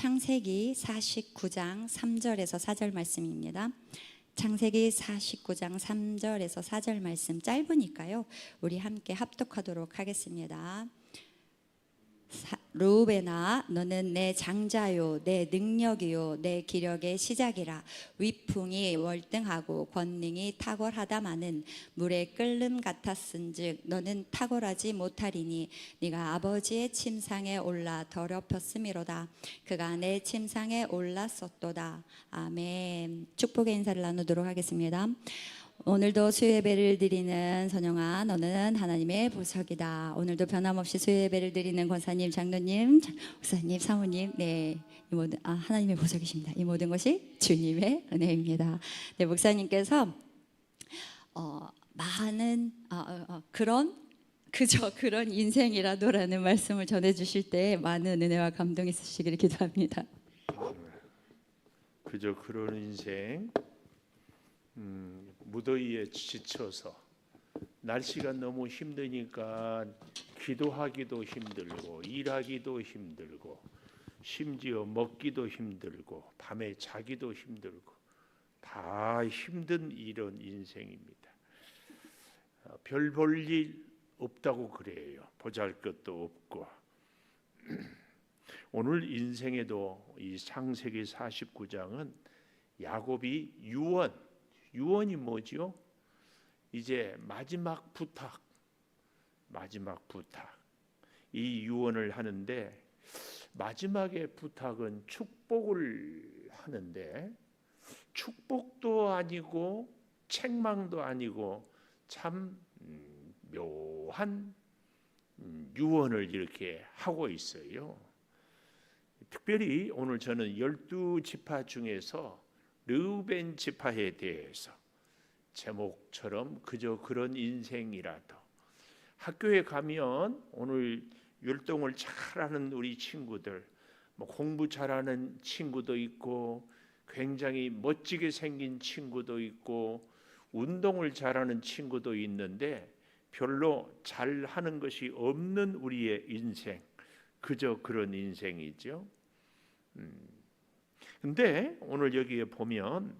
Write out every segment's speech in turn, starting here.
창세기 49장 3절에서 4절 말씀입니다. 창세기 49장 3절에서 4절 말씀 짧으니까요. 우리 함께 합독하도록 하겠습니다. 르우벤아, 너는 내 장자요, 내 능력이요, 내 기력의 시작이라. 위풍이 월등하고 권능이 탁월하다마는 물에 끓는 같았은즉 너는 탁월하지 못하리니 네가 아버지의 침상에 올라 더럽혔음이로다. 그가 내 침상에 올랐었도다. 아멘. 축복의 인사를 나누도록 하겠습니다. 오늘도 수요예배를 드리는 선영아, 너는 하나님의 보석이다. 오늘도 변함없이 수요예배를 드리는 권사님, 장로님, 목사님, 사모님, 이 모든 하나님의 보석이십니다. 이 모든 것이 주님의 은혜입니다. 목사님께서 많은 그저 그런 인생이라도라는 말씀을 전해주실 때 많은 은혜와 감동이 있으시기를 기도합니다. 그저 그런 인생. 무더위에 지쳐서 날씨가 너무 힘드니까 기도하기도 힘들고 일하기도 힘들고 심지어 먹기도 힘들고 밤에 자기도 힘들고 다 힘든 이런 인생입니다. 별 볼 일 없다고 그래요. 보잘것도 없고. 오늘 인생에도 이 창세기 49장은 야곱이 유언이 뭐죠? 이제 마지막 부탁. 이 유언을 하는데 마지막의 부탁은 축복을 하는데 축복도 아니고 책망도 아니고 참 묘한 유언을 이렇게 하고 있어요. 특별히 오늘 저는 12지파 중에서 르우벤 지파에 대해서 제목처럼 그저 그런 인생이라도 학교에 가면 오늘 율동을 잘하는 우리 친구들, 공부 잘하는 친구도 있고 굉장히 멋지게 생긴 친구도 있고 운동을 잘하는 친구도 있는데 별로 잘하는 것이 없는 우리의 인생, 그저 그런 인생이죠. 근데 오늘 여기에 보면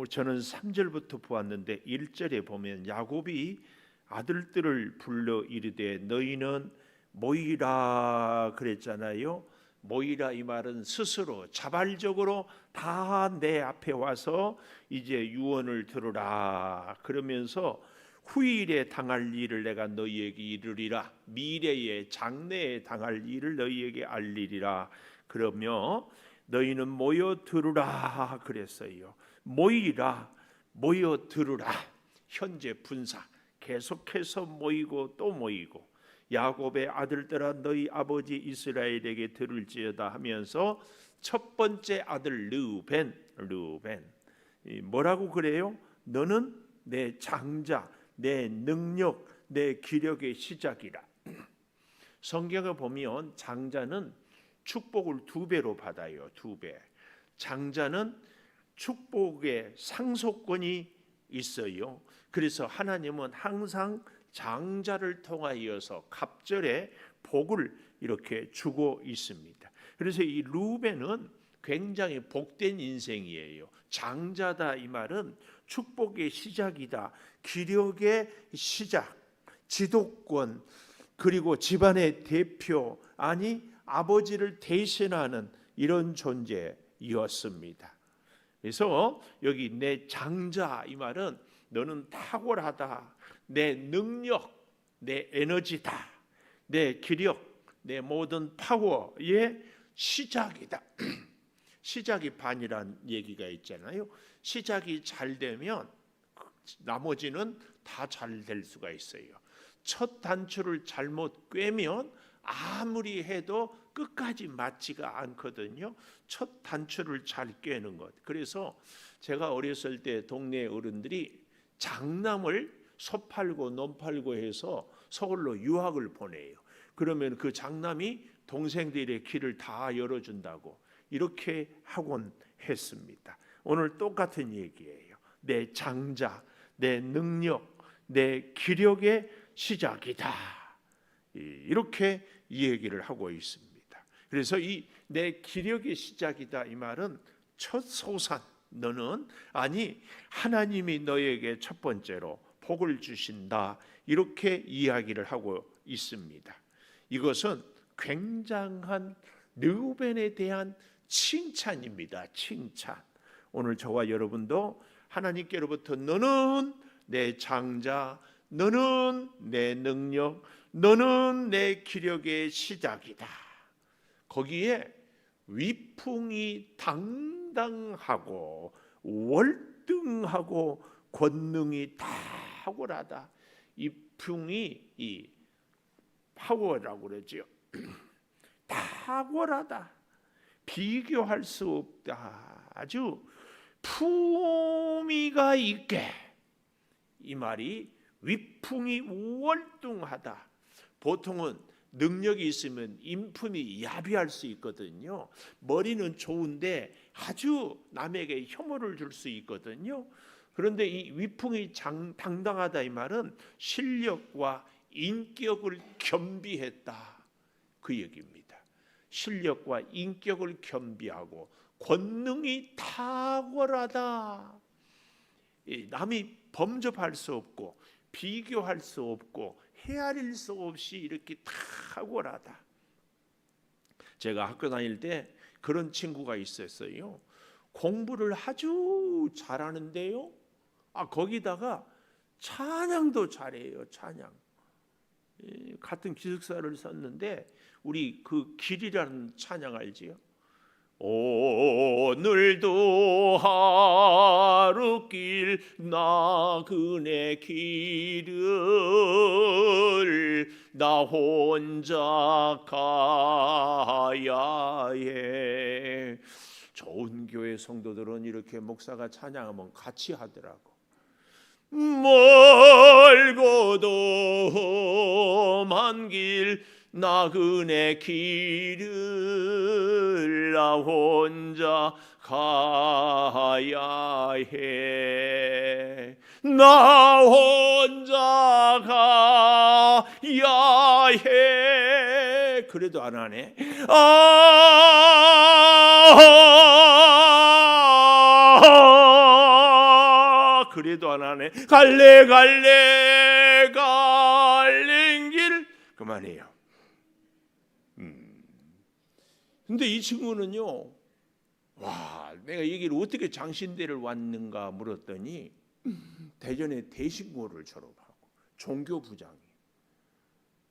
저는 3절부터 보았는데 1절에 보면 야곱이 아들들을 불러 이르되 너희는 모이라 그랬잖아요. 모이라 이 말은 스스로 자발적으로 다 내 앞에 와서 이제 유언을 들으라 그러면서 후일에 당할 일을 내가 너희에게 이르리라. 미래에 장래에 당할 일을 너희에게 알리리라. 그러며 너희는 모여 들으라 그랬어요. 모이라, 모여 들으라. 현재 분사 계속해서 모이고 또 모이고 야곱의 아들들아 너희 아버지 이스라엘에게 들을지어다 하면서 첫 번째 아들 르우벤 뭐라고 그래요? 너는 내 장자, 내 능력, 내 기력의 시작이라. 성경을 보면 장자는 축복을 2배로 받아요. 2배. 장자는 축복의 상속권이 있어요. 그래서 하나님은 항상 장자를 통하여서 갑절에 복을 이렇게 주고 있습니다. 그래서 이 르우벤은 굉장히 복된 인생이에요. 장자다 이 말은 축복의 시작이다. 기력의 시작, 지도권, 그리고 집안의 대표, 아니 아버지를 대신하는 이런 존재였습니다. 그래서 여기 내 장자 이 말은 너는 탁월하다. 내 능력, 내 에너지다. 내 기력, 내 모든 파워의 시작이다. 시작이 반이란 얘기가 있잖아요. 시작이 잘 되면 나머지는 다 잘 될 수가 있어요. 첫 단추를 잘못 꿰면 아무리 해도 끝까지 맞지가 않거든요. 첫 단추를 잘 꿰는 것. 그래서 제가 어렸을 때 동네 어른들이 장남을 소 팔고 논 팔고 해서 서울로 유학을 보내요. 그러면 그 장남이 동생들의 길을 다 열어준다고 이렇게 하곤 했습니다. 오늘 똑같은 얘기예요. 내 장자, 내 능력, 내 기력의 시작이다. 이렇게 이 얘기를 하고 있습니다. 그래서 이 내 기력의 시작이다 이 말은 첫 소산 너는 아니 하나님이 너에게 첫 번째로 복을 주신다 이렇게 이야기를 하고 있습니다. 이것은 굉장한 르우벤에 대한 칭찬입니다. 칭찬. 오늘 저와 여러분도 하나님께로부터 너는 내 장자, 너는 내 능력, 너는 내 기력의 시작이다. 거기에 위풍이 당당하고 월등하고 권능이 탁월하다. 이 풍이 이 파워라고 그러죠. 탁월하다. 비교할 수 없다. 아주 품위가 있게. 이 말이 위풍이 월등하다. 보통은 능력이 있으면 인품이 야비할 수 있거든요. 머리는 좋은데 아주 남에게 혐오를 줄 수 있거든요. 그런데 이 위풍이 당당하다 이 말은 실력과 인격을 겸비했다 그 얘기입니다. 실력과 인격을 겸비하고 권능이 탁월하다. 남이 범접할 수 없고 비교할 수 없고 헤아릴 수 없이 이렇게 탁월하다. 제가 학교 다닐 때 그런 친구가 있었어요. 공부를 아주 잘하는데요. 거기다가 찬양도 잘해요. 찬양. 같은 기숙사를 썼는데 우리 그 길이라는 찬양 알지요? 오늘도 하루길 나그네 길을 나 혼자 가야 해. 좋은 교회 성도들은 이렇게 목사가 찬양하면 같이 하더라고. 멀고도 험한 길 나그네 길을 나 혼자 가야 해. 나 혼자 가야 해. 그래도 안 하네. 그래도 안 하네. 갈래 갈래 길 그만해요. 근데 이 친구는요, 와, 내가 이 길을 어떻게 장신대를 왔는가 물었더니 대전에 대신고를 졸업하고 종교부장이,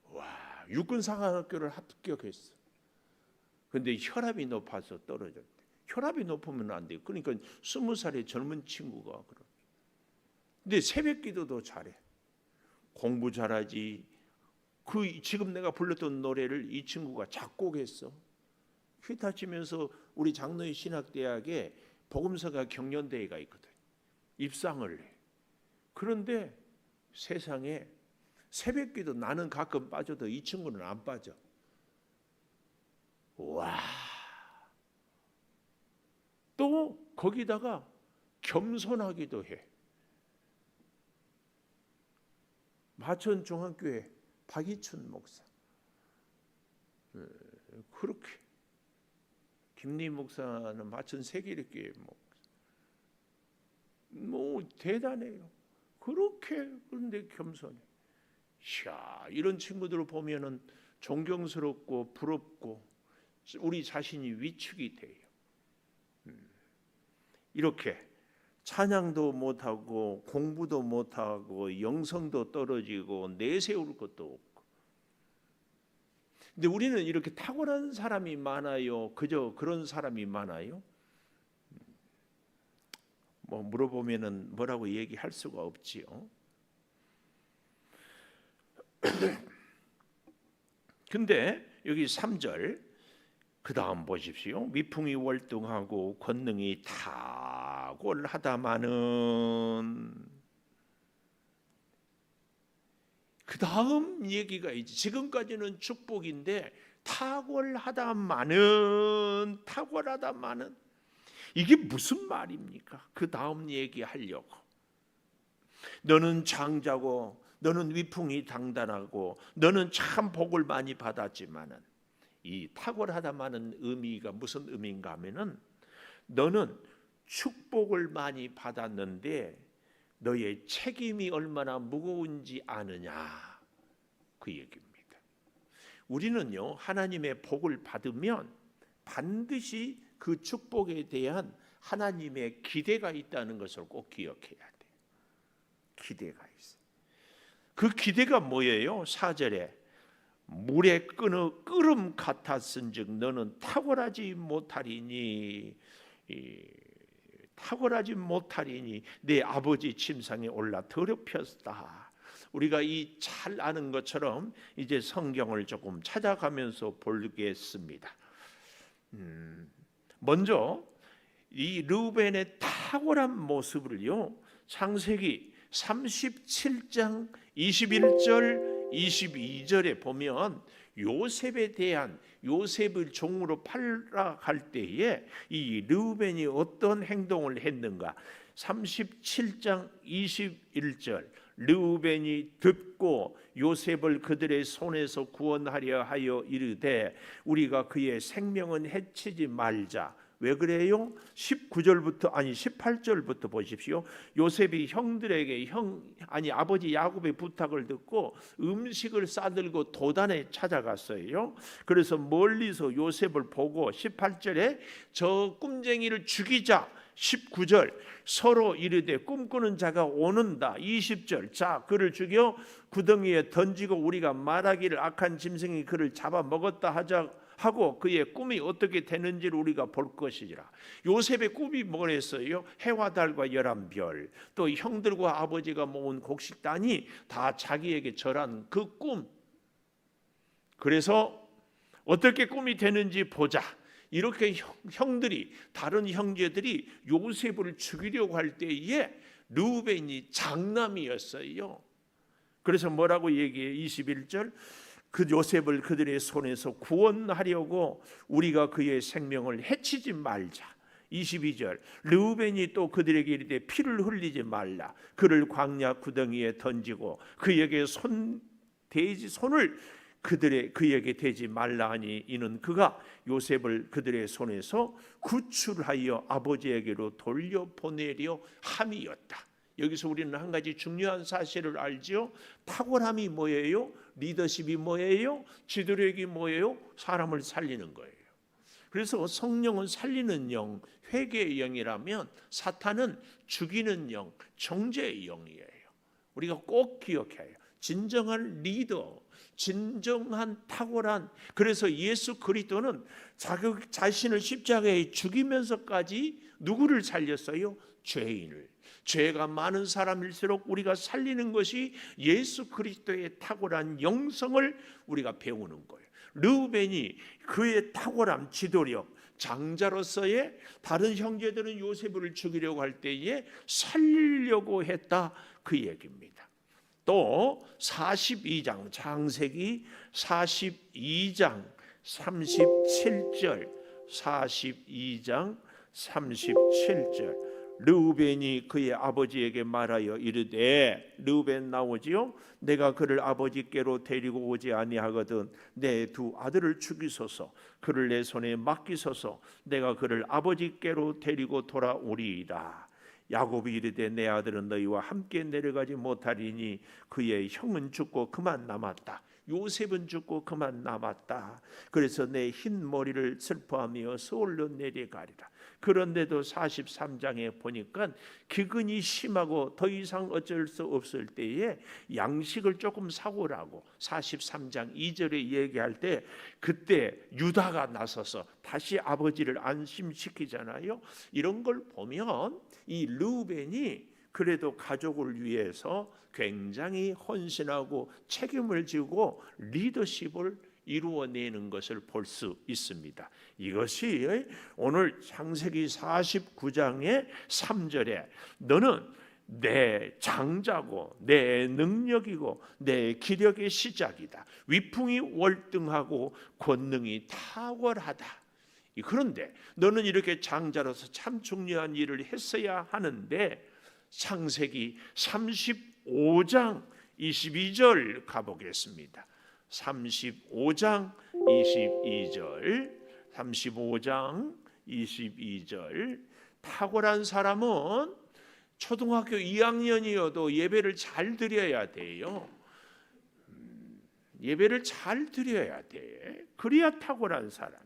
와, 육군사관학교를 합격했어. 근데 혈압이 높아서 떨어졌대. 혈압이 높으면 안 돼요. 그러니까 20살의 젊은 친구가 그러. 근데 새벽기도도 잘해. 공부 잘하지. 그 지금 내가 불렀던 노래를 이 친구가 작곡했어. 기타 치면서 우리 장로의 신학대학에 복음서가 경연대회가 있거든. 입상을 해. 그런데 세상에 새벽기도 나는 가끔 빠져도 이 친구는 안 빠져. 와. 또 거기다가 겸손하기도 해. 마천 중앙교회 박이춘 목사. 그렇게 김리 목사는 마천 세계교회 뭐 대단해요. 그렇게 그런데 겸손해. 이야, 이런 친구들을 보면은 존경스럽고 부럽고 우리 자신이 위축이 돼요. 이렇게 찬양도 못하고 공부도 못하고 영성도 떨어지고 내세울 것도 없고. 근데 우리는 이렇게 탁월한 사람이 많아요? 그저 그런 사람이 많아요? 뭐 물어보면은 뭐라고 얘기할 수가 없지요. 근데 여기 3절 그 다음 보십시오. 미풍이 월등하고 권능이 탁월하다마는, 그 다음 얘기가 있지. 지금까지는 축복인데 탁월하다마는 이게 무슨 말입니까? 그 다음 얘기하려고. 너는 장자고 너는 위풍이 당당하고 너는 참 복을 많이 받았지만은 이 탁월하다마는 의미가 무슨 의미인가 하면은 너는 축복을 많이 받았는데 너의 책임이 얼마나 무거운지 아느냐, 그 얘기입니다. 우리는요, 하나님의 복을 받으면 반드시 그 축복에 대한 하나님의 기대가 있다는 것을 꼭 기억해야 돼요. 기대가 있어요. 그 기대가 뭐예요? 4절에 물에 끓음 같았은즉 너는 탁월하지 못하리니 내 아버지 침상에 올라 더럽혔다. 우리가 이 잘 아는 것처럼 이제 성경을 조금 찾아가면서 보겠습니다. 먼저 이 르우벤의 탁월한 모습을요, 창세기 37장 21절 22절에 보면 요셉에 대한, 요셉을 종으로 팔아갈 때에 이 르우벤이 어떤 행동을 했는가. 37장 21절 르우벤이 듣고 요셉을 그들의 손에서 구원하려 하여 이르되 우리가 그의 생명은 해치지 말자. 왜 그래요? 18절부터 보십시오. 요셉이 형들에게 아버지 야곱의 부탁을 듣고 음식을 싸들고 도단에 찾아갔어요. 그래서 멀리서 요셉을 보고 18절에 저 꿈쟁이를 죽이자. 19절 서로 이르되 꿈꾸는 자가 오는다. 20절 자 그를 죽여 구덩이에 던지고 우리가 말하기를 악한 짐승이 그를 잡아먹었다 하자 하고 그의 꿈이 어떻게 되는지를 우리가 볼 것이라. 요셉의 꿈이 뭐랬어요? 해와 달과 11별, 또 형들과 아버지가 모은 곡식단이 다 자기에게 절한 그 꿈. 그래서 어떻게 꿈이 되는지 보자. 이렇게 형들이, 다른 형제들이 요셉을 죽이려고 할 때에 르우벤이 장남이었어요. 그래서 뭐라고 얘기해? 21절 그 요셉을 그들의 손에서 구원하려고 우리가 그의 생명을 해치지 말자. 22절 르우벤이 또 그들에게 이르되 피를 흘리지 말라. 그를 광야 구덩이에 던지고 그에게 손을 그에게 대지 말라 하니 이는 그가 요셉을 그들의 손에서 구출하여 아버지에게로 돌려보내려 함이었다. 여기서 우리는 한 가지 중요한 사실을 알지요. 탁월함이 뭐예요? 리더십이 뭐예요? 지도력이 뭐예요? 사람을 살리는 거예요. 그래서 성령은 살리는 영, 회개의 영이라면 사탄은 죽이는 영, 정죄의 영이에요. 우리가 꼭 기억해야 해요. 진정한 리더, 진정한 탁월한, 그래서 예수 그리스도는 자신을 십자가에 죽이면서까지 누구를 살렸어요? 죄인을. 죄가 많은 사람일수록 우리가 살리는 것이 예수 그리스도의 탁월한 영성을 우리가 배우는 거예요. 르우벤이 그의 탁월함, 지도력, 장자로서의 다른 형제들은 요셉을 죽이려고 할 때에 살리려고 했다, 그 얘기입니다. 또 42장, 창세기 42장 37절, 42장 37절 르우벤이 그의 아버지에게 말하여 이르되, 르우벤 나오지요? 내가 그를 아버지께로 데리고 오지 아니하거든 내 두 아들을 죽이소서. 그를 내 손에 맡기소서. 내가 그를 아버지께로 데리고 돌아오리이다. 야곱이 이르되 내 아들은 너희와 함께 내려가지 못하리니 그의 형은 죽고 그만 남았다. 요셉은 죽고 그만 남았다. 그래서 내 흰 머리를 슬퍼하며 서울로 내려가리라. 그런데도 43장에 보니까 기근이 심하고 더 이상 어쩔 수 없을 때에 양식을 조금 사오라고 43장 2절에 얘기할 때 그때 유다가 나서서 다시 아버지를 안심시키잖아요. 이런 걸 보면 이 르우벤이 그래도 가족을 위해서 굉장히 헌신하고 책임을 지고 리더십을 이루어내는 것을 볼 수 있습니다. 이것이 오늘 창세기 49장의 3절에 너는 내 장자고 내 능력이고 내 기력의 시작이다. 위풍이 월등하고 권능이 탁월하다. 그런데 너는 이렇게 장자로서 참 중요한 일을 했어야 하는데 창세기 35장 22절 가보겠습니다. 35장 22절, 35장 22절. 탁월한 사람은 초등학교 2학년이어도 예배를 잘 드려야 돼요. 예배를 잘 드려야 돼. 그래야 탁월한 사람.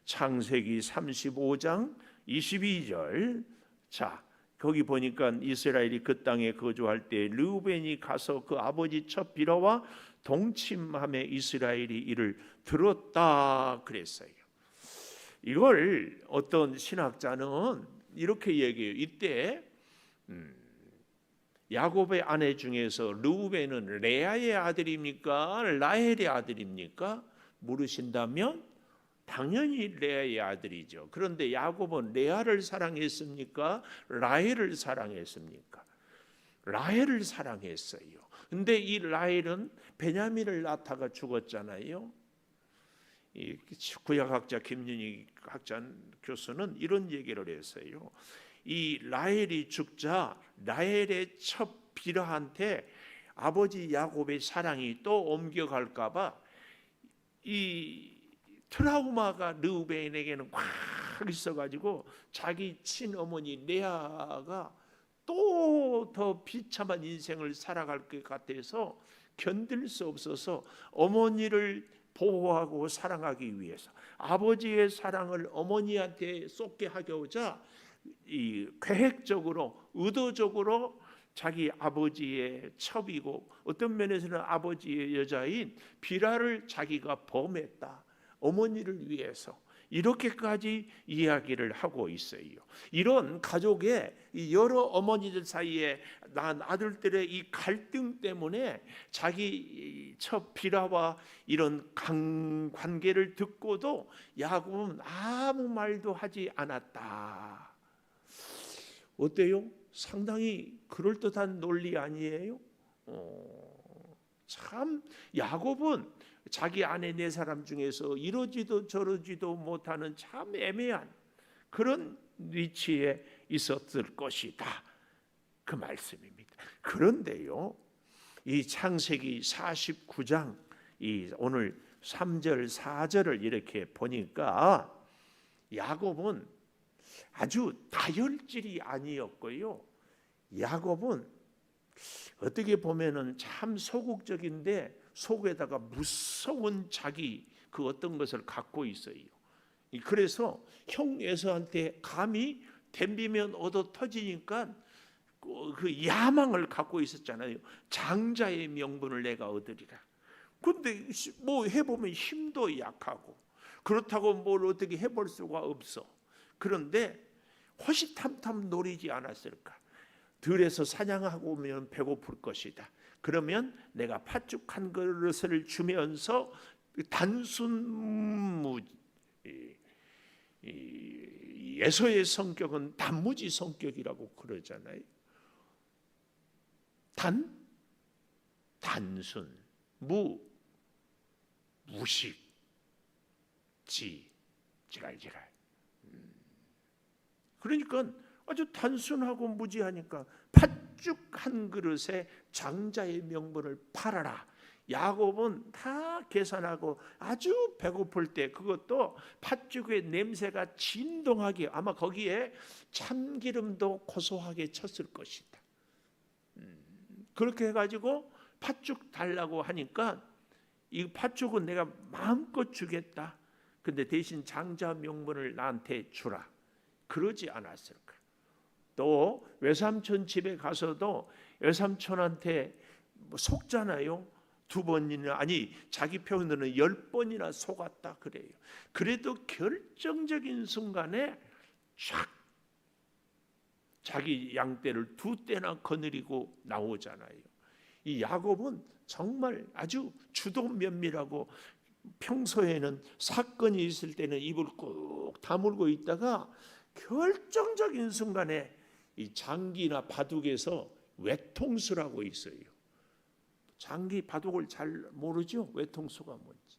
창세기 35장 22절. 자, 거기 보니까 이스라엘이 그 땅에 거주할 때 르우벤이 가서 그 아버지 첫 비라와 동침함에 이스라엘이 이를 들었다 그랬어요. 이걸 어떤 신학자는 이렇게 얘기해요. 이때 야곱의 아내 중에서 르우벤은 레아의 아들입니까? 라헬의 아들입니까? 물으신다면 당연히 레아의 아들이죠. 그런데 야곱은 레아를 사랑했습니까? 라헬을 사랑했습니까? 라헬을 사랑했어요. 근데 이 라헬은 베냐민을 낳다가 죽었잖아요. 이 구약학자 김윤희 교수는 이런 얘기를 했어요. 이 라헬이 죽자 라헬의 첫 비라한테 아버지 야곱의 사랑이 또 옮겨갈까봐 이 트라우마가 르우벤에게는 확 있어가지고 자기 친어머니 레아가 또 더 비참한 인생을 살아갈 것 같아서 견딜 수 없어서 어머니를 보호하고 사랑하기 위해서 아버지의 사랑을 어머니한테 쏟게 하고자 이 계획적으로 의도적으로 자기 아버지의 첩이고 어떤 면에서는 아버지의 여자인 비라를 자기가 범했다. 어머니를 위해서 이렇게까지 이야기를 하고 있어요. 이런 가족의 여러 어머니들 사이에 낳은 아들들의 이 갈등 때문에 자기 첫 비라와 이런 관계를 듣고도 야곱은 아무 말도 하지 않았다. 어때요? 상당히 그럴듯한 논리 아니에요? 참 야곱은 자기 아내 네 사람 중에서 이러지도 저러지도 못하는 참 애매한 그런 위치에 있었을 것이다. 그 말씀입니다. 그런데요, 이 창세기 49장 이 오늘 3절 4절을 이렇게 보니까 야곱은 아주 다혈질이 아니었고요. 야곱은 어떻게 보면은 참 소극적인데 속에다가 무서운 자기 그 어떤 것을 갖고 있어요. 그래서 형 에서한테 감히 덤비면 얻어 터지니까 그 야망을 갖고 있었잖아요. 장자의 명분을 내가 얻으리라. 근데 뭐 해보면 힘도 약하고 그렇다고 뭘 어떻게 해볼 수가 없어. 그런데 호시탐탐 노리지 않았을까? 들에서 사냥하고 오면 배고플 것이다. 그러면 내가 팥죽 한 그릇을 주면서 단순 예서의 성격은 단무지 성격이라고 그러잖아요. 단순, 무식, 지랄. 그러니까 아주 단순하고 무지하니까 팥죽 한 그릇에 장자의 명분을 팔아라. 야곱은 다 계산하고 아주 배고플 때 그것도 팥죽의 냄새가 진동하게 아마 거기에 참기름도 고소하게 쳤을 것이다. 그렇게 해가지고 팥죽 달라고 하니까 이 팥죽은 내가 마음껏 주겠다. 근데 대신 장자 명분을 나한테 주라. 그러지 않았을까? 또 외삼촌 집에 가서도 외삼촌한테 속잖아요. 2번이나 아니 자기 표현으로는 10번이나 속았다 그래요. 그래도 결정적인 순간에 쫙 자기 양떼를 2떼나 거느리고 나오잖아요. 이 야곱은 정말 아주 주도 면밀하고 평소에는 사건이 있을 때는 입을 꾹 다물고 있다가 결정적인 순간에 이 장기나 바둑에서 외통수라고 있어요. 장기 바둑을 잘 모르죠? 외통수가 뭔지.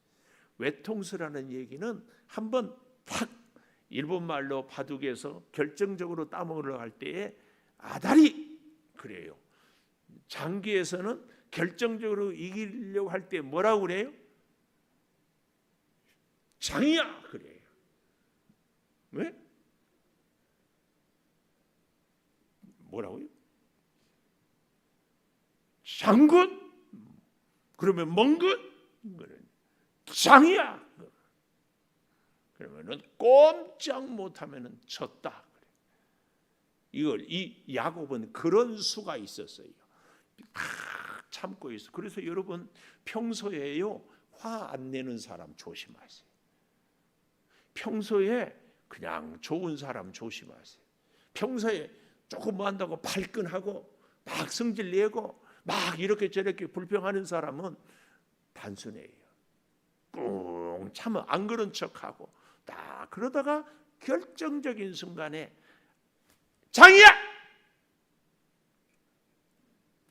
외통수라는 얘기는 한번 탁 일본 말로 바둑에서 결정적으로 따먹으러 갈 때에 아다리 그래요. 장기에서는 결정적으로 이기려고 할 때 뭐라고 그래요? 장이야 그래요. 왜? 뭐라고요? 장군? 그러면 먼 것? 장이야. 그러면은 꼼짝 못하면은 졌다. 이걸 이 야곱은 그런 수가 있었어요. 다 참고 있어. 그래서 여러분 평소에요 화 안 내는 사람 조심하세요. 평소에 그냥 좋은 사람 조심하세요. 평소에 조금 뭐 한다고 발끈하고 막 성질 내고 막 이렇게 저렇게 불평하는 사람은 단순해요. 꾹 참아 안 그런 척하고 딱 그러다가 결정적인 순간에 장이야!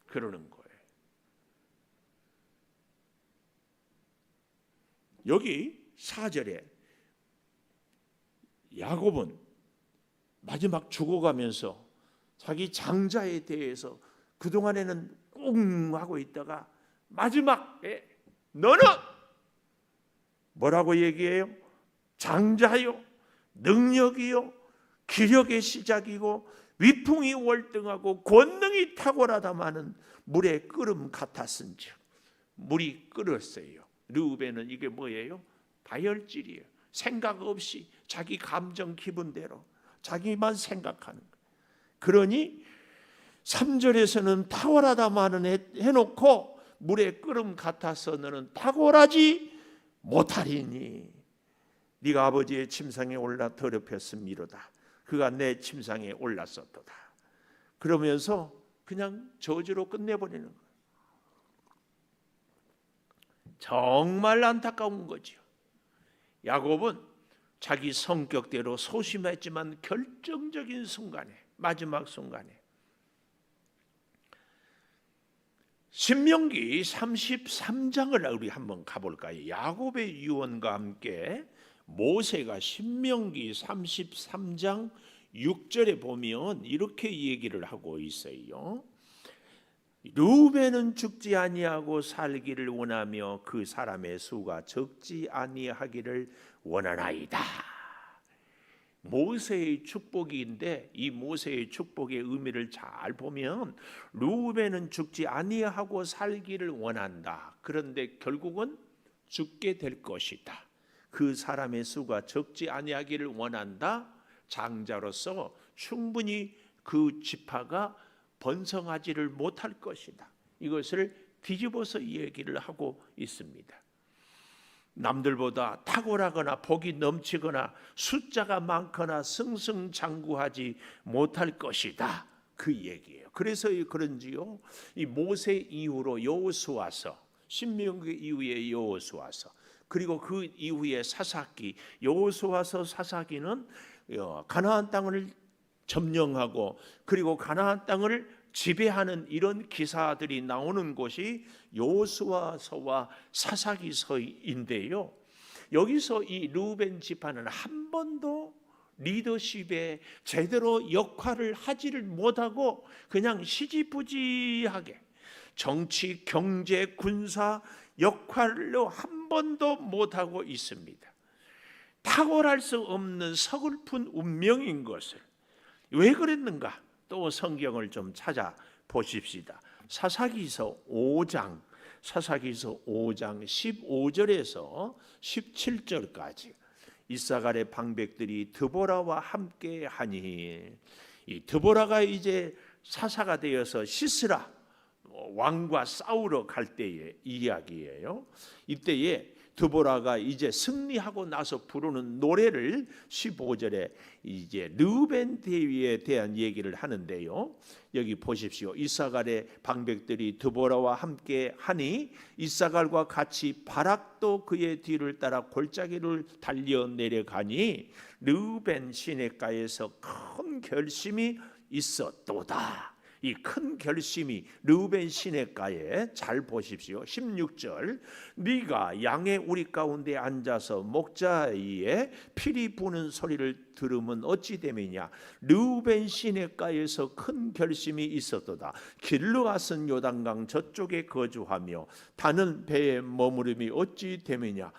그러는 거예요. 여기 4절에 야곱은 마지막 죽어가면서 자기 장자에 대해서 그동안에는 꿍 하고 있다가 마지막에 너는 뭐라고 얘기해요? 장자요, 능력이요, 기력의 시작이고 위풍이 월등하고 권능이 탁월하다마는 물의 끓음 같았은즉. 물이 끓었어요. 르우벤은 이게 뭐예요? 다혈질이에요. 생각 없이 자기 감정 기분대로 자기만 생각하는 거예요. 그러니 3절에서는 탁월하다마는 해놓고 물의 끓음 같아서 너는 탁월하지 못하리니 네가 아버지의 침상에 올라 더럽혔음이로다. 그가 내 침상에 올랐었도다. 그러면서 그냥 저주로 끝내버리는 거예요. 정말 안타까운 거죠. 야곱은 자기 성격대로 소심했지만 결정적인 순간에 마지막 순간에 신명기 33장을 우리 한번 가볼까요? 야곱의 유언과 함께 모세가 신명기 33장 6절에 보면 이렇게 얘기를 하고 있어요. 르우벤은 죽지 아니하고 살기를 원하며 그 사람의 수가 적지 아니하기를 원하나이다. 모세의 축복인데 이 모세의 축복의 의미를 잘 보면 르우벤은 죽지 아니하고 살기를 원한다. 그런데 결국은 죽게 될 것이다. 그 사람의 수가 적지 아니하기를 원한다. 장자로서 충분히 그 지파가 번성하지를 못할 것이다. 이것을 뒤집어서 얘기를 하고 있습니다. 남들보다 탁월하거나 복이 넘치거나 숫자가 많거나 승승장구하지 못할 것이다. 그 얘기예요. 그래서 그런지요. 이 모세 이후로 여호수아서, 신명기 이후에 여호수아서, 그리고 그 이후에 사사기, 여호수아서 사사기는 가나안 땅을 점령하고 그리고 가나안 땅을 지배하는 이런 기사들이 나오는 곳이 여호수아서와 사사기서인데요. 여기서 이 르우벤 지파는 한 번도 리더십에 제대로 역할을 하지를 못하고 그냥 시지부지하게 정치, 경제, 군사 역할로 한 번도 못하고 있습니다. 탁월할 수 없는 서글픈 운명인 것을 왜 그랬는가? 또 성경을 좀 찾아보십시다. 사사기서 5장 15절에서 17절까지 이사갈의 방백들이 드보라와 함께 하니, 이 드보라가 이제 사사가 되어서 시스라 왕과 싸우러 갈 때의 이야기예요. 이때에 드보라가 이제 승리하고 나서 부르는 노래를 15절에 이제 르우벤 대위에 대한 얘기를 하는데요. 여기 보십시오. 이사갈의 방백들이 드보라와 함께 하니 이사갈과 같이 바락도 그의 뒤를 따라 골짜기를 달려 내려가니 르우벤 시냇가에서 큰 결심이 있었도다. 이 큰 결심이 르우벤 시냇가에 잘 보십시오. 16절 네가 양의 우리 가운데 앉아서 목자의 피리 부는 소리를 들으면 어찌 됨이냐. 르우벤 시냇가에서 큰 결심이 있었도다. 길르앗은 요단강 저쪽에 거주하며 다는 배에 머무름이 어찌 됨이냐.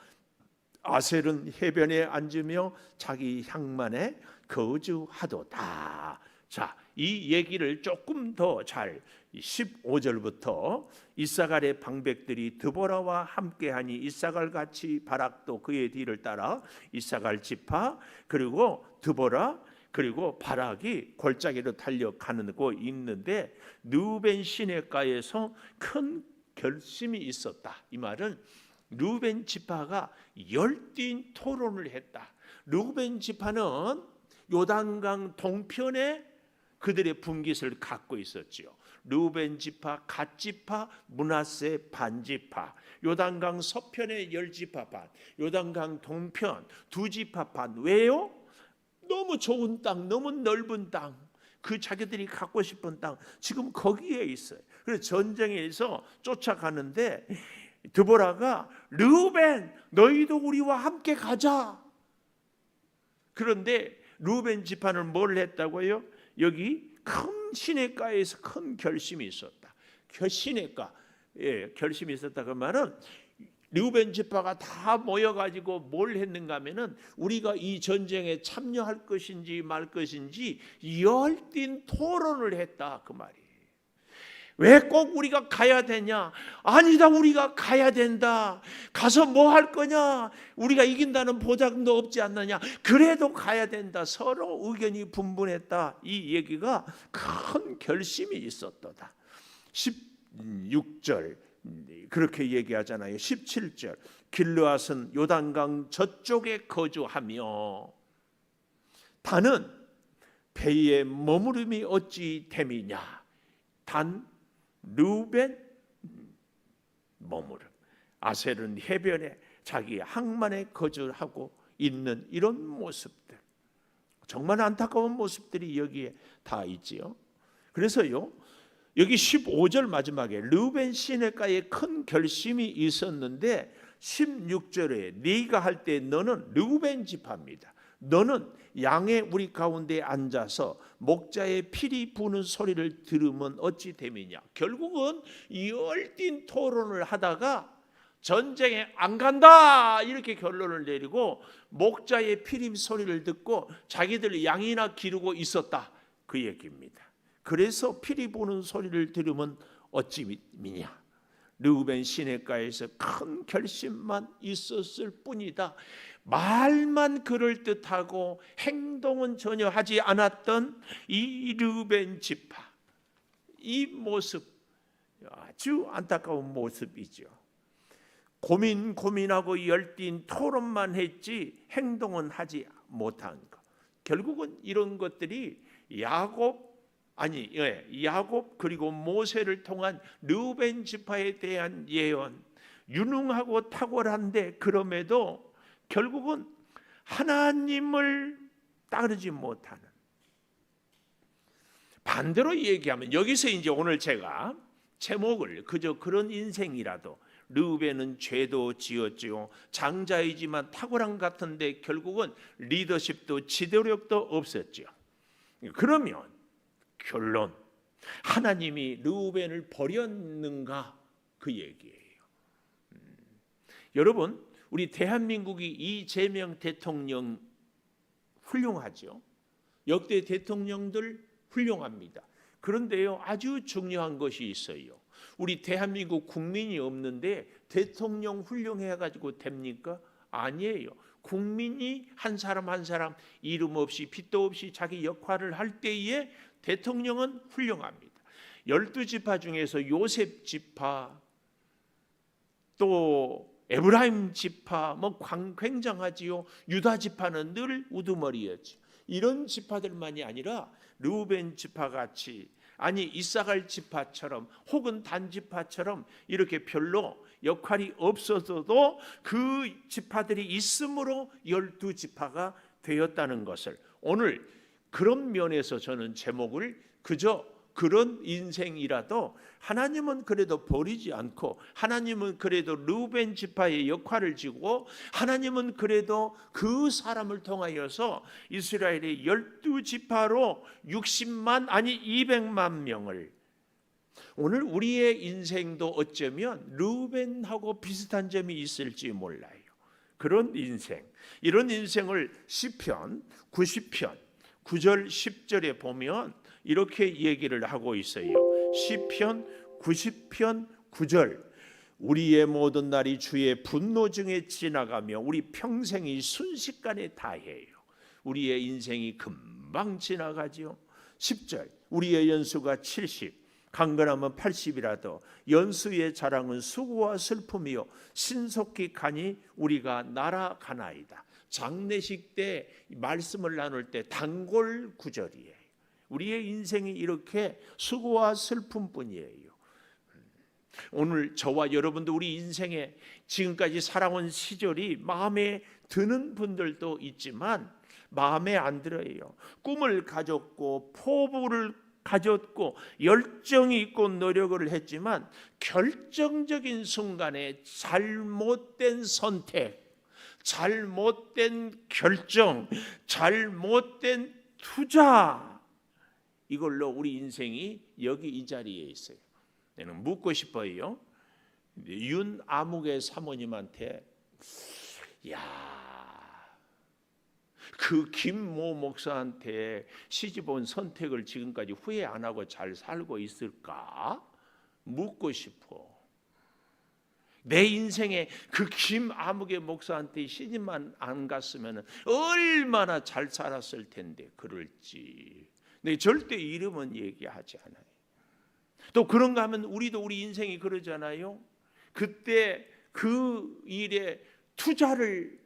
아셀은 해변에 앉으며 자기 향만에 거주하도다. 자, 이 얘기를 조금 더 잘 15절부터 이사갈의 방백들이 드보라와 함께하니 이사갈 같이 바락도 그의 뒤를 따라 이사갈 지파 그리고 드보라 그리고 바락이 골짜기로 달려가고 있는데 르우벤 시내가에서 큰 결심이 있었다. 이 말은 르우벤 지파가 열띤 토론을 했다. 르우벤 지파는 요단강 동편에 그들의 분깃을 갖고 있었지요. 르우벤 지파, 갓 지파, 므낫세 반 지파, 요단강 서편의 10지파 반, 요단강 동편 2지파 반. 왜요? 너무 좋은 땅, 너무 넓은 땅, 그 자기들이 갖고 싶은 땅 지금 거기에 있어요. 그래서 전쟁에서 쫓아가는데 드보라가 르우벤 너희도 우리와 함께 가자. 그런데 르우벤 지파는 뭘 했다고요? 여기 큰 시냇가에서 큰 결심이 있었다. 시냇가, 결심이 있었다. 그 말은 르우벤 지파가 다 모여가지고 뭘 했는가 하면은 우리가 이 전쟁에 참여할 것인지 말 것인지 열띤 토론을 했다. 그 말이에요. 왜 꼭 우리가 가야 되냐? 아니다, 우리가 가야 된다. 가서 뭐 할 거냐? 우리가 이긴다는 보장도 없지 않느냐? 그래도 가야 된다. 서로 의견이 분분했다. 이 얘기가 큰 결심이 있었다. 16절 그렇게 얘기하잖아요. 17절 길르앗은 요단강 저쪽에 거주하며 단은 배에 머무름이 어찌 됨이냐? 단 르우벤 머무름, 아셀은 해변에 자기 항만에 거주하고 있는 이런 모습들, 정말 안타까운 모습들이 여기에 다 있지요. 그래서요, 여기 15절 마지막에 르우벤 시내가에 큰 결심이 있었는데 16절에 네가 할 때 너는 르우벤 지파입니다. 너는 양의 우리 가운데 앉아서 목자의 피리 부는 소리를 들으면 어찌 됨이냐. 결국은 열띤 토론을 하다가 전쟁에 안 간다 이렇게 결론을 내리고 목자의 피림 소리를 듣고 자기들 양이나 기르고 있었다, 그 얘기입니다. 그래서 피리 부는 소리를 들으면 어찌 미냐. 르우벤 시내가에서 큰 결심만 있었을 뿐이다. 말만 그럴듯하고 행동은 전혀 하지 않았던 이 르우벤 지파, 이 모습 아주 안타까운 모습이죠. 고민하고 열띤 토론만 했지 행동은 하지 못한 것. 결국은 이런 것들이 야곱 그리고 모세를 통한 르우벤 지파에 대한 예언, 유능하고 탁월한데 그럼에도 결국은 하나님을 따르지 못하는, 반대로 얘기하면 여기서 이제 오늘 제가 제목을 그저 그런 인생이라도, 르우벤은 죄도 지었지요, 장자이지만 탁월한 같은데 결국은 리더십도 지도력도 없었지요. 그러면 결론, 하나님이 르우벤을 버렸는가, 그 얘기예요. 여러분, 우리 대한민국이 이재명 대통령 훌륭하죠. 역대 대통령들 훌륭합니다. 그런데요, 아주 중요한 것이 있어요. 우리 대한민국 국민이 없는데 대통령 훌륭해가지고 됩니까? 아니에요. 국민이 한 사람 한 사람 이름 없이 빚도 없이 자기 역할을 할 때에 대통령은 훌륭합니다. 12지파 중에서 요셉 지파, 또 에브라임 지파 뭐 굉장하지요. 유다 지파는 늘 우두머리였죠. 이런 지파들만이 아니라 르우벤 지파 같이, 아니 이사갈 지파처럼 혹은 단 지파처럼 이렇게 별로 역할이 없어서도 그 지파들이 있으므로 12지파가 되었다는 것을, 오늘 그런 면에서 저는 제목을 그저 그런 인생이라도 하나님은 그래도 버리지 않고, 하나님은 그래도 르우벤 지파의 역할을 지고, 하나님은 그래도 그 사람을 통하여서 이스라엘의 12지파로 60만 아니 200만 명을, 오늘 우리의 인생도 어쩌면 르우벤하고 비슷한 점이 있을지 몰라요. 그런 인생, 이런 인생을 시편 90편 9절 10절에 보면 이렇게 얘기를 하고 있어요. 시편 90편 9절, 우리의 모든 날이 주의 분노 중에 지나가며 우리 평생이 순식간에 다해요. 우리의 인생이 금방 지나가지요. 10절, 우리의 연수가 70, 강건하면 80이라도 연수의 자랑은 수고와 슬픔이요 신속히 가니 우리가 날아가나이다. 장례식 때 말씀을 나눌 때 단골 구절이에요. 우리의 인생이 이렇게 수고와 슬픔뿐이에요. 오늘 저와 여러분도 우리 인생에 지금까지 살아온 시절이 마음에 드는 분들도 있지만 마음에 안 들어요. 꿈을 가졌고 포부를 가졌고 열정이 있고 노력을 했지만 결정적인 순간에 잘못된 선택, 잘못된 결정, 잘못된 투자, 이걸로 우리 인생이 여기 이 자리에 있어요. 저는 묻고 싶어요. 윤아묵의 사모님한테 그 김모 목사한테 시집 온 선택을 지금까지 후회 안 하고 잘 살고 있을까? 묻고 싶어. 내 인생에 그 김아묵의 목사한테 시집만 안 갔으면 얼마나 잘 살았을 텐데 그럴지. 근데 절대 이름은 얘기하지 않아요. 또 그런가 하면 우리도 우리 인생이 그러잖아요. 그때 그 일에 투자를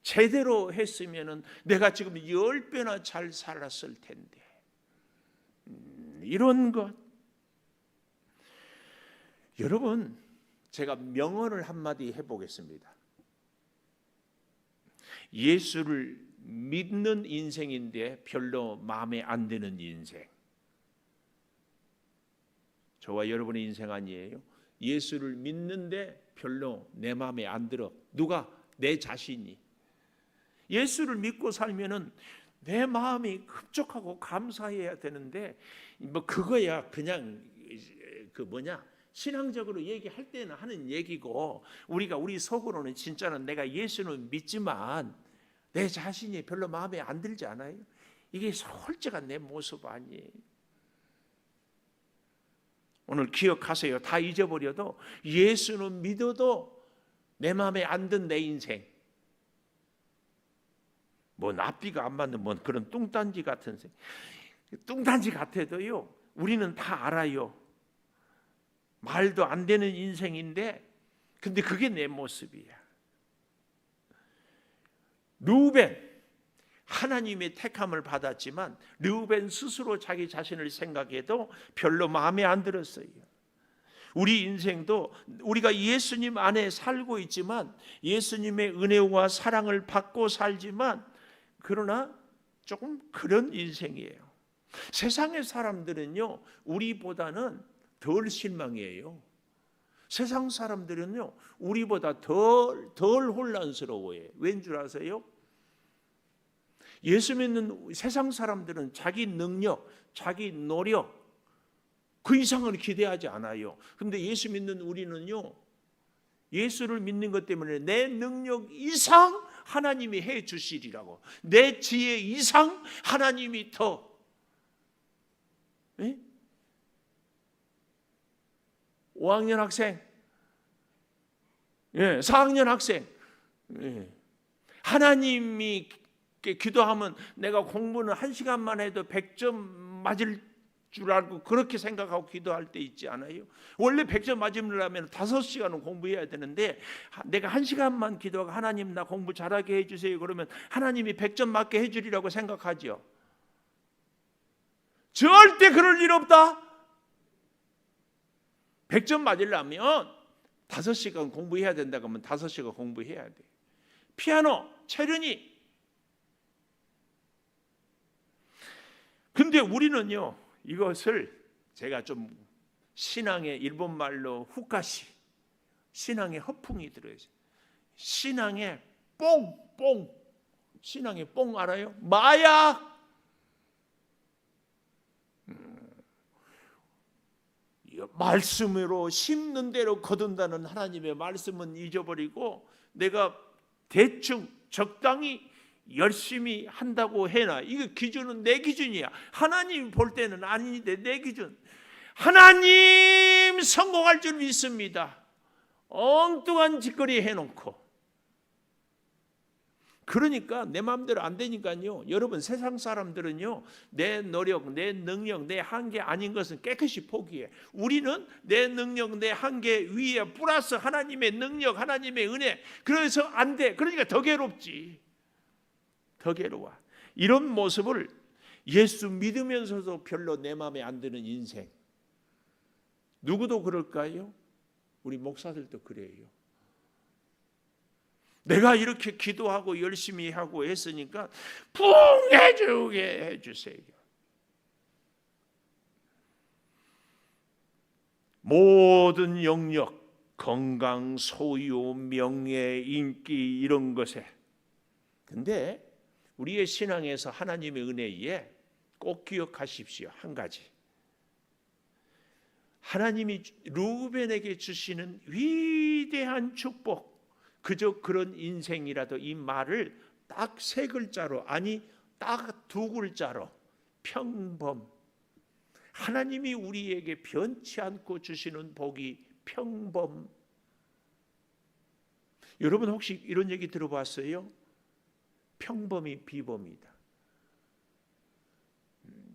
제대로 했으면은 내가 지금 10배나 잘 살았을 텐데. 이런 것. 여러분, 제가 명언을 한마디 해보겠습니다. 예수를 믿는 인생인데 별로 마음에 안 드는 인생. 저와 여러분의 인생 아니에요? 예수를 믿는데 별로 내 마음에 안 들어. 누가? 내 자신이. 예수를 믿고 살면은 내 마음이 흡족하고 감사해야 되는데 뭐 그거야 그냥 신앙적으로 얘기할 때는 하는 얘기고 우리가 우리 속으로는 진짜는 내가 예수는 믿지만 내 자신이 별로 마음에 안 들지 않아요? 이게 솔직한 내 모습 아니에요. 오늘 기억하세요. 다 잊어버려도 예수는 믿어도 내 마음에 안 든 내 인생, 뭐 납비가 안 맞는 뭐 그런 뚱딴지 같은 뚱딴지 같아도요 우리는 다 알아요. 말도 안 되는 인생인데 근데 그게 내 모습이야. 르우벤, 하나님의 택함을 받았지만 르우벤 스스로 자기 자신을 생각해도 별로 마음에 안 들었어요. 우리 인생도 우리가 예수님 안에 살고 있지만 예수님의 은혜와 사랑을 받고 살지만 그러나 조금 그런 인생이에요. 세상의 사람들은요 우리보다는 덜 실망이에요. 세상 사람들은요 우리보다 덜 혼란스러워해요. 왠 줄 아세요? 예수 믿는 세상 사람들은 자기 능력, 자기 노력 그 이상은 기대하지 않아요. 그런데 예수 믿는 우리는요 예수를 믿는 것 때문에 내 능력 이상 하나님이 해 주시리라고, 내 지혜 이상 하나님이 더 5학년 학생, 4학년 학생, 하나님이 기도하면 내가 공부는 1시간만 해도 100점 맞을 줄 알고 그렇게 생각하고 기도할 때 있지 않아요? 원래 100점 맞으려면 5시간은 공부해야 되는데 내가 1시간만 기도하고 하나님 나 공부 잘하게 해주세요 그러면 하나님이 100점 맞게 해주리라고 생각하죠. 절대 그럴 일 없다. 100점 맞으려면 5시간 공부해야 된다 그러면 5시간 공부해야 돼. 피아노, 체르니. 근데 우리는요 이것을 제가 좀 신앙의 일본말로 후카시, 신앙의 허풍이 들어있어요. 신앙의 뽕, 신앙의 뽕 알아요? 마약. 말씀으로 심는 대로 거둔다는 하나님의 말씀은 잊어버리고 내가 대충 적당히 열심히 한다고 해나 이거 기준은 내 기준이야. 하나님 볼 때는 아닌데 내 기준. 하나님 성공할 줄 믿습니다. 엉뚱한 짓거리 해놓고. 그러니까 내 마음대로 안 되니까요. 여러분 세상 사람들은요. 내 노력, 내 능력, 내 한계 아닌 것은 깨끗이 포기해. 우리는 내 능력, 내 한계 위에 플러스 하나님의 능력, 하나님의 은혜. 그래서 안 돼. 그러니까 더 괴롭지. 더 괴로워. 이런 모습을 예수 믿으면서도 별로 내 마음에 안 드는 인생. 누구도 그럴까요? 우리 목사들도 그래요. 내가 이렇게 기도하고 열심히 하고 했으니까 붕 해주게 해주세요. 모든 영역, 건강, 소유, 명예, 인기 이런 것에. 근데 우리의 신앙에서 하나님의 은혜에 꼭 기억하십시오. 한 가지. 하나님이 루벤에게 주시는 위대한 축복, 그저 그런 인생이라도 이 말을 딱 3글자로, 아니 딱 2글자로, 평범. 하나님이 우리에게 변치 않고 주시는 복이 평범. 여러분 혹시 이런 얘기 들어봤어요? 평범이 비범이다.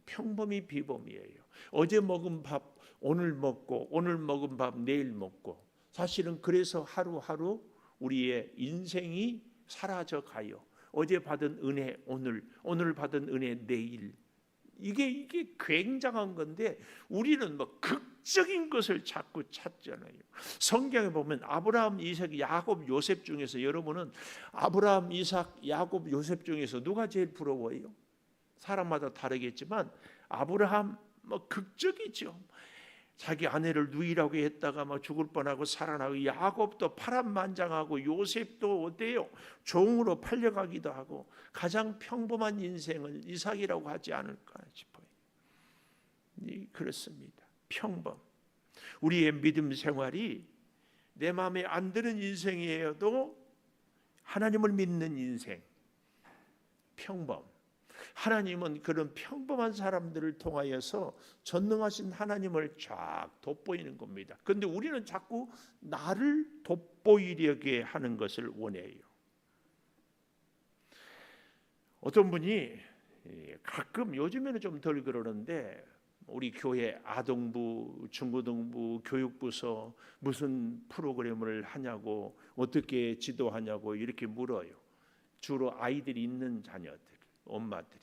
평범이 비범이에요. 어제 먹은 밥 오늘 먹고, 오늘 먹은 밥 내일 먹고. 사실은 그래서 하루하루 우리의 인생이 사라져 가요. 어제 받은 은혜 오늘, 오늘 받은 은혜 내일. 이게 굉장한 건데 우리는 뭐 극적인 것을 자꾸 찾잖아요. 성경에 보면 아브라함, 이삭, 야곱, 요셉 중에서 여러분은 아브라함, 이삭, 야곱, 요셉 중에서 누가 제일 부러워요? 사람마다 다르겠지만 아브라함 뭐 극적이죠. 자기 아내를 누이라고 했다가 막 죽을 뻔하고 살아나고, 야곱도 파란만장하고, 요셉도 어때요? 종으로 팔려가기도 하고. 가장 평범한 인생을 이삭이라고 하지 않을까 싶어요. 그렇습니다. 평범. 우리의 믿음 생활이 내 마음에 안 드는 인생이어도 하나님을 믿는 인생. 평범. 하나님은 그런 평범한 사람들을 통하여서 전능하신 하나님을 쫙 돋보이는 겁니다. 그런데 우리는 자꾸 나를 돋보이려게 하는 것을 원해요. 어떤 분이 가끔, 요즘에는 좀 덜 그러는데, 우리 교회 아동부, 중고등부, 교육부서 무슨 프로그램을 하냐고, 어떻게 지도하냐고 이렇게 물어요. 주로 아이들이 있는 자녀들, 엄마들이.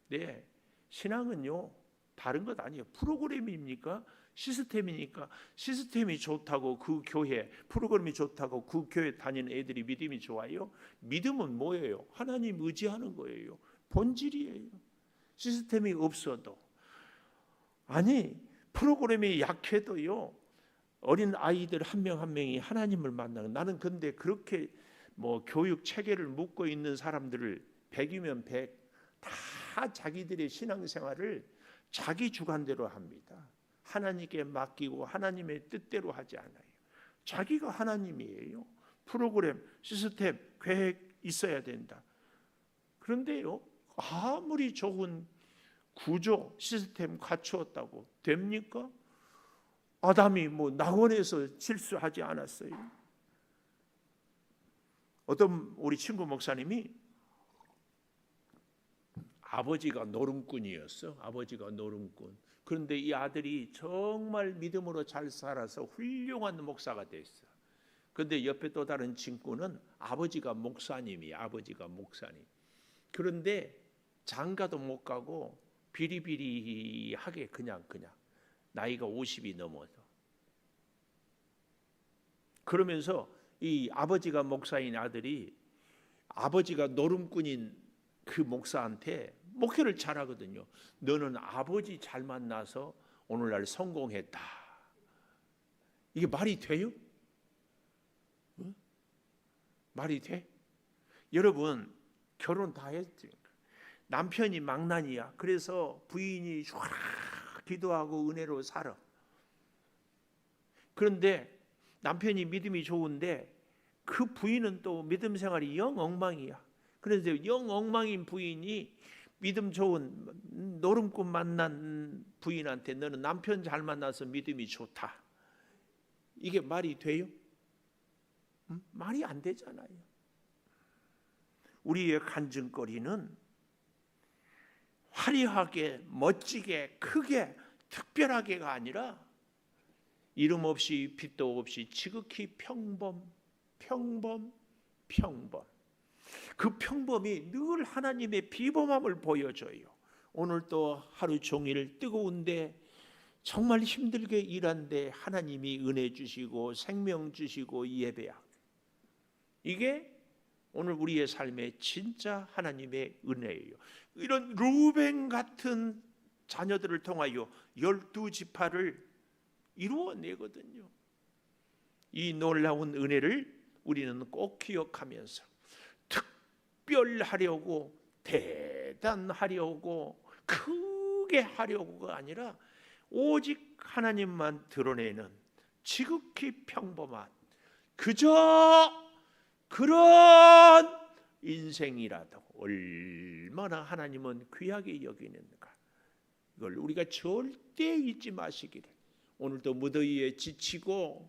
네, 신앙은요 다른 것 아니에요. 프로그램입니까? 시스템이니까. 시스템이 좋다고 그 교회, 프로그램이 좋다고 그 교회 다니는 애들이 믿음이 좋아요? 믿음은 뭐예요? 하나님 의지하는 거예요. 본질이에요. 시스템이 없어도. 아니, 프로그램이 약해도요, 어린 아이들 한 명 한 명이 하나님을 만나는. 나는 근데 그렇게 뭐 교육 체계를 묻고 있는 사람들을 100이면 100 다 자기들의 신앙생활을 자기 주관대로 합니다. 하나님께 맡기고 하나님의 뜻대로 하지 않아요. 자기가 하나님이에요. 프로그램, 시스템, 계획 있어야 된다. 그런데요, 아무리 좋은 구조, 시스템 갖추었다고 됩니까? 아담이 뭐 낙원에서 실수하지 않았어요. 어떤 우리 친구 목사님이 아버지가 노름꾼이었어. 아버지가 노름꾼. 그런데 이 아들이 정말 믿음으로 잘 살아서 훌륭한 목사가 됐어. 그런데 옆에 또 다른 친구는 아버지가 목사님이야. 아버지가 목사님. 그런데 장가도 못 가고 비리비리하게 그냥 나이가 50이 넘어서. 그러면서 이 아버지가 목사인 아들이 아버지가 노름꾼인 그 목사한테 목회를 잘하거든요. 너는 아버지 잘 만나서 오늘날 성공했다. 이게 말이 돼요? 응? 말이 돼? 여러분, 결혼 다 했죠. 남편이 망난이야. 그래서 부인이 쫙 기도하고 은혜로 살아. 그런데 남편이 믿음이 좋은데 그 부인은 또 믿음 생활이 영 엉망이야. 그런데 영 엉망인 부인이 믿음 좋은 노름꾼 만난 부인한테 너는 남편 잘 만나서 믿음이 좋다. 이게 말이 돼요? 말이 안 되잖아요. 우리의 간증거리는 화려하게, 멋지게, 크게, 특별하게가 아니라 이름 없이 빛도 없이 지극히 평범. 그 평범이 늘 하나님의 비범함을 보여줘요. 오늘 또 하루 종일 뜨거운데 정말 힘들게 일한데 하나님이 은혜 주시고 생명 주시고 예배하고, 이게 오늘 우리의 삶의 진짜 하나님의 은혜예요. 이런 루벤 같은 자녀들을 통하여 12지파를 이루어내거든요. 이 놀라운 은혜를 우리는 꼭 기억하면서 특별하려고, 대단하려고, 크게 하려고가 아니라 오직 하나님만 드러내는 지극히 평범한 그저 그런 인생이라도 얼마나 하나님은 귀하게 여기는가, 이걸 우리가 절대 잊지 마시기를. 오늘도 무더위에 지치고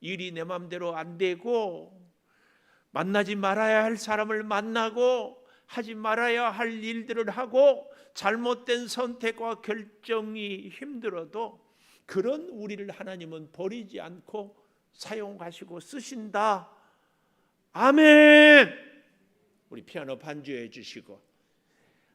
일이 내 맘대로 안 되고 만나지 말아야 할 사람을 만나고 하지 말아야 할 일들을 하고 잘못된 선택과 결정이 힘들어도 그런 우리를 하나님은 버리지 않고 사용하시고 쓰신다. 아멘. 우리 피아노 반주해 주시고,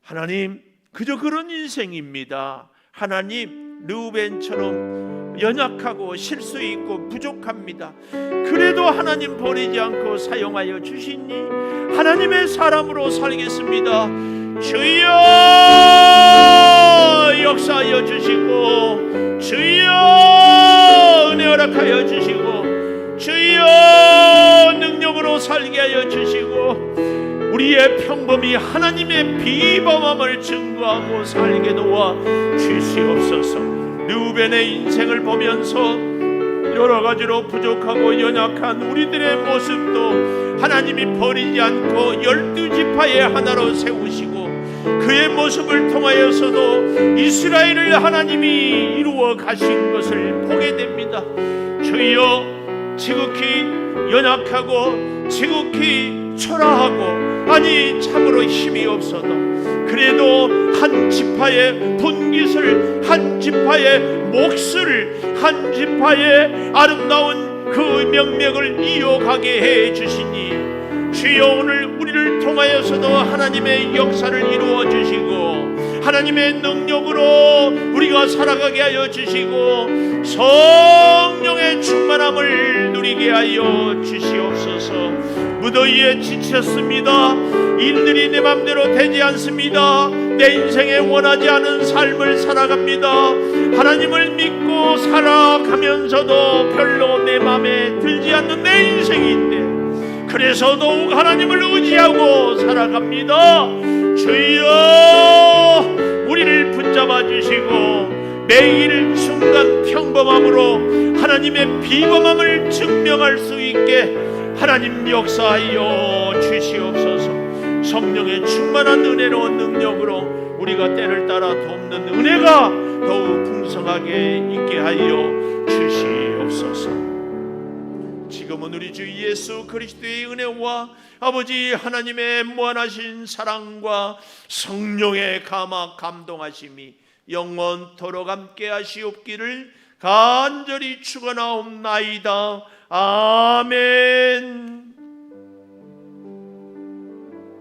하나님 그저 그런 인생입니다. 하나님 르우벤처럼 연약하고 실수 있고 부족합니다. 그래도 하나님 버리지 않고 사용하여 주시니 하나님의 사람으로 살겠습니다. 주여 역사하여 주시고, 주여 은혜 허락하여 주시고, 주여 능력으로 살게 하여 주시고, 우리의 평범이 하나님의 비범함을 증거하고 살게 도와 주시옵소서. 르우벤의 인생을 보면서 여러 가지로 부족하고 연약한 우리들의 모습도 하나님이 버리지 않고 12지파의 하나로 세우시고, 그의 모습을 통하여서도 이스라엘을 하나님이 이루어 가신 것을 보게 됩니다. 주여 지극히 연약하고 지극히 초라하고, 아니 참으로 힘이 없어도 그래도 한 지파의 분깃을, 한 지파의 몫을, 한 지파의 아름다운 그 명맥을 이어가게 해 주시니, 주여 오늘 우리를 통하여서도 하나님의 역사를 이루어 주시고 하나님의 능력으로 우리가 살아가게 하여 주시고 성령의 충만함을 누리게 하여 주시옵소서. 무더위에 지쳤습니다. 일들이 내 맘대로 되지 않습니다. 내 인생에 원하지 않은 삶을 살아갑니다. 하나님을 믿고 살아가면서도 별로 내 맘에 들지 않는 내 인생인데, 그래서 더욱 하나님을 의지하고 살아갑니다. 주여 우리를 붙잡아 주시고 매일 순간 평범함으로 하나님의 비범함을 증명할 수 있게 하나님 역사하여 주시옵소서. 성령의 충만한 은혜로 능력으로 우리가 때를 따라 돕는 은혜가 더욱 풍성하게 있게 하여 주시옵소서. 지금은 우리 주 예수 그리스도의 은혜와 아버지 하나님의 무한하신 사랑과 성령의 감동하심이 영원토록 함께 하시옵기를 간절히 축원하옵나이다. 아멘.